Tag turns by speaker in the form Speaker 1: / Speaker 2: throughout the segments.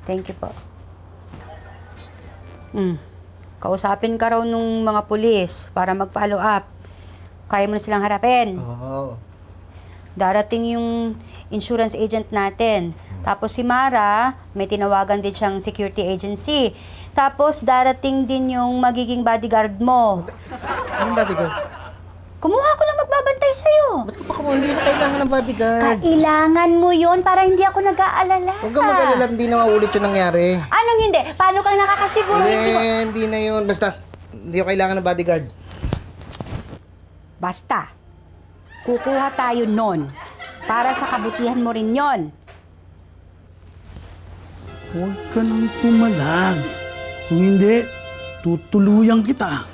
Speaker 1: Thank you po. Kausapin ka raw nung mga pulis para mag-follow up. Kaya mo na silang harapin.
Speaker 2: Oo.
Speaker 1: Darating yung insurance agent natin. Tapos si Mara, may tinawagan din siyang security agency. Tapos darating din yung magiging bodyguard mo.
Speaker 2: Anong bodyguard?
Speaker 1: Kumuha ko lang magbabantay sa'yo.
Speaker 2: Ba't ko pa kung hindi na kailangan ng bodyguard?
Speaker 1: Kailangan mo yon para hindi ako nag-aalala.
Speaker 2: Huwag kang mag-alala, hindi na maulit yung nangyari.
Speaker 1: Anong hindi? Paano kang nakakasiguro?
Speaker 2: Hindi na yun. Basta, hindi ko kailangan ng bodyguard.
Speaker 1: Basta, kukuha tayo nun. Para sa kabutihan mo rin yon.
Speaker 3: Huwag ka nang pumalag. Kung hindi, tutuluyan kita.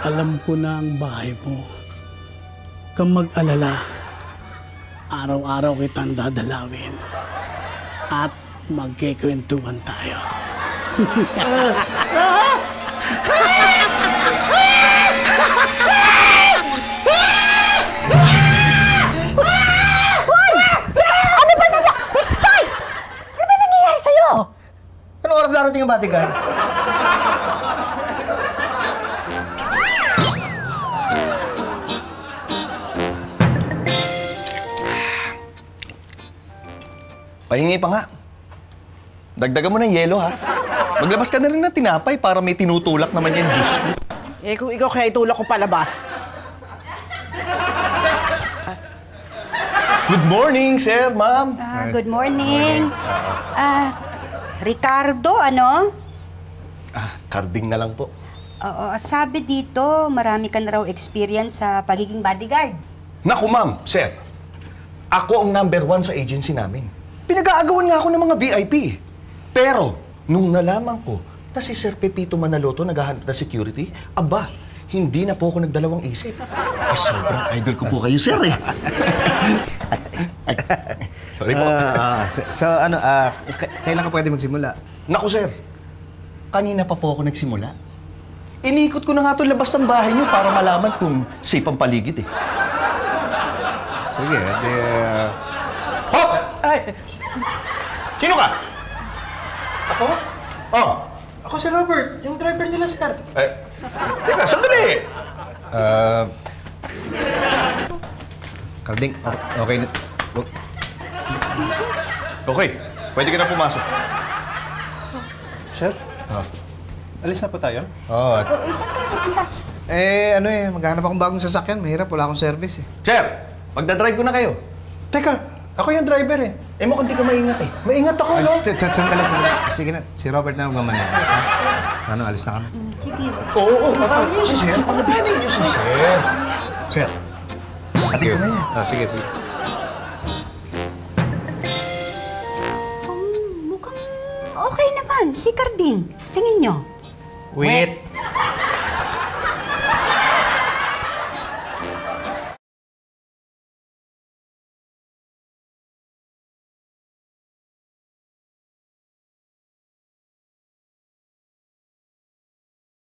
Speaker 3: Alam ko na ang bahay mo. Huwag kang mag-alala. Araw-araw kitang dadalawin. At magkikwentuhan tayo.
Speaker 2: Anong oras darating ang bodyguard?
Speaker 4: Pahingi pa nga. Dagdagan mo ng yelo, ha? Maglabas ka na rin ng tinapay para may tinutulak naman yung juice ko.
Speaker 5: Eh, kung ikaw kaya itulak ko palabas.
Speaker 4: Good morning, sir, ma'am.
Speaker 1: Good morning. Ricardo, ano?
Speaker 4: Carding na lang po.
Speaker 1: Oo, sabi dito, marami ka na raw experience sa pagiging bodyguard.
Speaker 4: Naku, ma'am, sir. Ako ang #1 sa agency namin. Pinag-aagawan nga ako ng mga VIP. Pero, nung nalaman ko na si Sir Pepito Manaloto naghahanap na security, aba, hindi na po ako nagdalawang isip. Sobrang idol ko po kayo, sir, eh. Sorry po.
Speaker 2: Kailan ka pwede magsimula?
Speaker 4: Naku, sir. Kanina pa po ako nagsimula. Inikot ko na nga ito labas ng bahay niyo para malaman kung safe ang paligid, eh.
Speaker 2: Sige,
Speaker 4: Hop!
Speaker 5: Ay,
Speaker 4: Sino ka?
Speaker 2: Ako?
Speaker 4: Oh.
Speaker 2: Ako si Robert, yung driver nila, sir.
Speaker 4: Teka, sandali!
Speaker 2: Carding, okay na.
Speaker 4: Okay, pwede ka na pumasok.
Speaker 6: Sir? Alis na po tayo?
Speaker 2: Oo.
Speaker 1: Saan kayo pupunta?
Speaker 2: Maghanap akong bagong sasakyan. Mahirap, wala akong service, eh.
Speaker 4: Sir, magdadrive ko na kayo.
Speaker 6: Teka, ako yung driver eh.
Speaker 4: Mukhang di ka maingat, eh.
Speaker 6: Maingat ako, no?
Speaker 2: Sige na, si Robert na magmamanay. Ano, alis na kami?
Speaker 1: Sige.
Speaker 4: Oo, marami niyo si Sir. Panabanin niyo si Sir. Sir,
Speaker 2: Sige. Sige.
Speaker 1: Mukhang okay naman, si Carding. Tingin nyo.
Speaker 2: Wait!